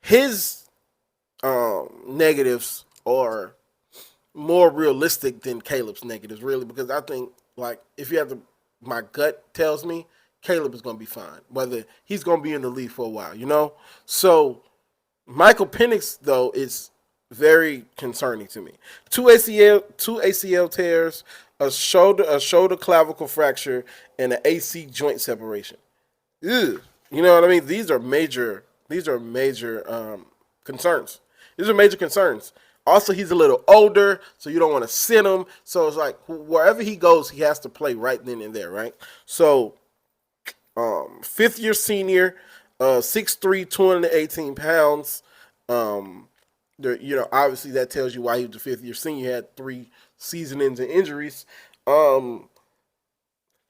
his negatives are more realistic than Caleb's negatives, really, because I think like if you have to, my gut tells me Caleb is going to be fine, whether he's going to be in the league for a while, you know. So Michael Penix though is very concerning to me. Two ACL tears, a shoulder clavicle fracture, and an AC joint separation. Ew. You know what I mean? These are major. These are major concerns. These are major concerns. Also, he's a little older, so you don't want to send him. So it's like wherever he goes, he has to play right then and there, right? So, fifth year senior, 6'3", 218 pounds. Obviously that tells you why he was a fifth year senior. He had 3 season-ending injuries.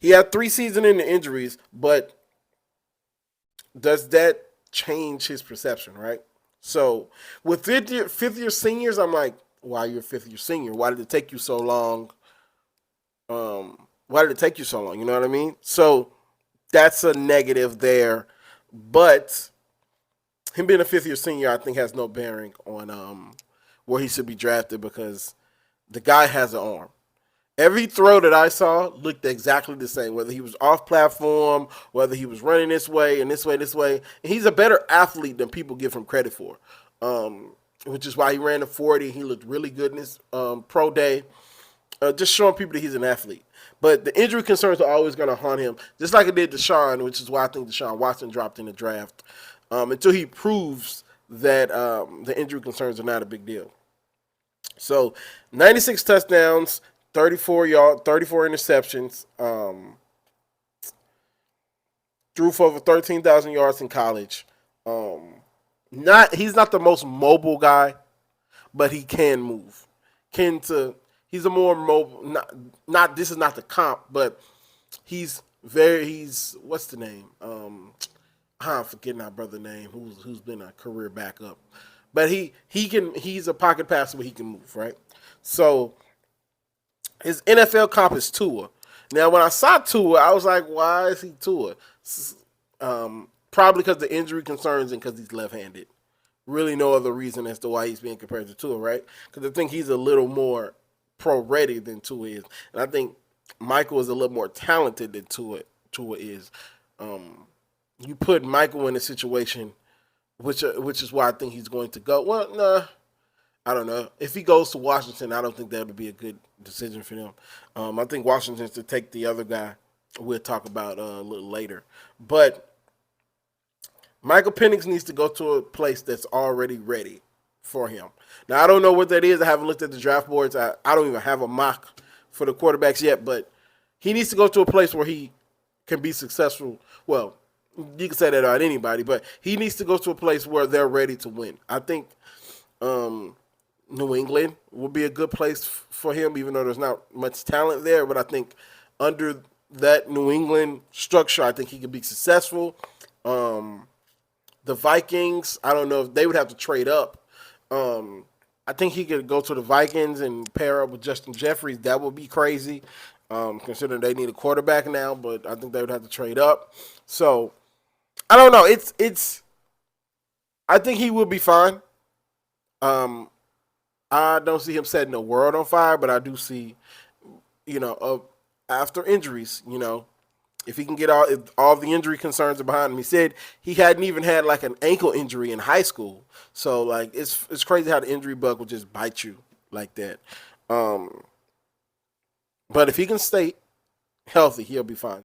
He had 3 season-ending injuries, but does that change his perception, right? So with fifth year seniors, I'm like, why you're a fifth year senior? Why did it take you so long? Why did it take you so long? You know what I mean? So that's a negative there. But him being a fifth year senior, I think has no bearing on where he should be drafted because the guy has an arm. Every throw that I saw looked exactly the same, whether he was off platform, whether he was running this way and this way, this way. And he's a better athlete than people give him credit for, which is why he ran the 40. He looked really good in his pro day, just showing people that he's an athlete. But the injury concerns are always going to haunt him, just like it did Deshaun, which is why I think Deshaun Watson dropped in the draft, until he proves that the injury concerns are not a big deal. So 96 touchdowns, 34 interceptions, threw for over 13,000 yards in college. He's not the most mobile guy, but he can move. He's a more mobile. Not this is not the comp, but he's what's the name? I'm forgetting our brother name who's been a career backup, but he's a pocket passer where he can move, right? So his NFL comp is Tua. Now, when I saw Tua, I was like, why is he Tua? Probably because the injury concerns and because he's left-handed. Really no other reason as to why he's being compared to Tua, right? Because I think he's a little more pro-ready than Tua is. And I think Michael is a little more talented than Tua is. You put Michael in a situation, which is why I think he's going to go. Well, nah. I don't know. If he goes to Washington, I don't think that would be a good decision for them. I think Washington's to take the other guy. We'll talk about a little later. But Michael Penix needs to go to a place that's already ready for him. Now, I don't know what that is. I haven't looked at the draft boards. I don't even have a mock for the quarterbacks yet. But he needs to go to a place where he can be successful. Well, you can say that about anybody. But he needs to go to a place where they're ready to win. I think New England will be a good place for him, even though there's not much talent there. But I think under that New England structure, I think he could be successful. The Vikings, I don't know if they would have to trade up. I think he could go to the Vikings and pair up with Justin Jeffries. That would be crazy, considering they need a quarterback now. But I think they would have to trade up. So I don't know. I think he will be fine. I don't see him setting the world on fire, but I do see, after injuries, if he can get if all the injury concerns are behind him. He said he hadn't even had like an ankle injury in high school. So like it's crazy how the injury bug will just bite you like that. But if he can stay healthy, he'll be fine.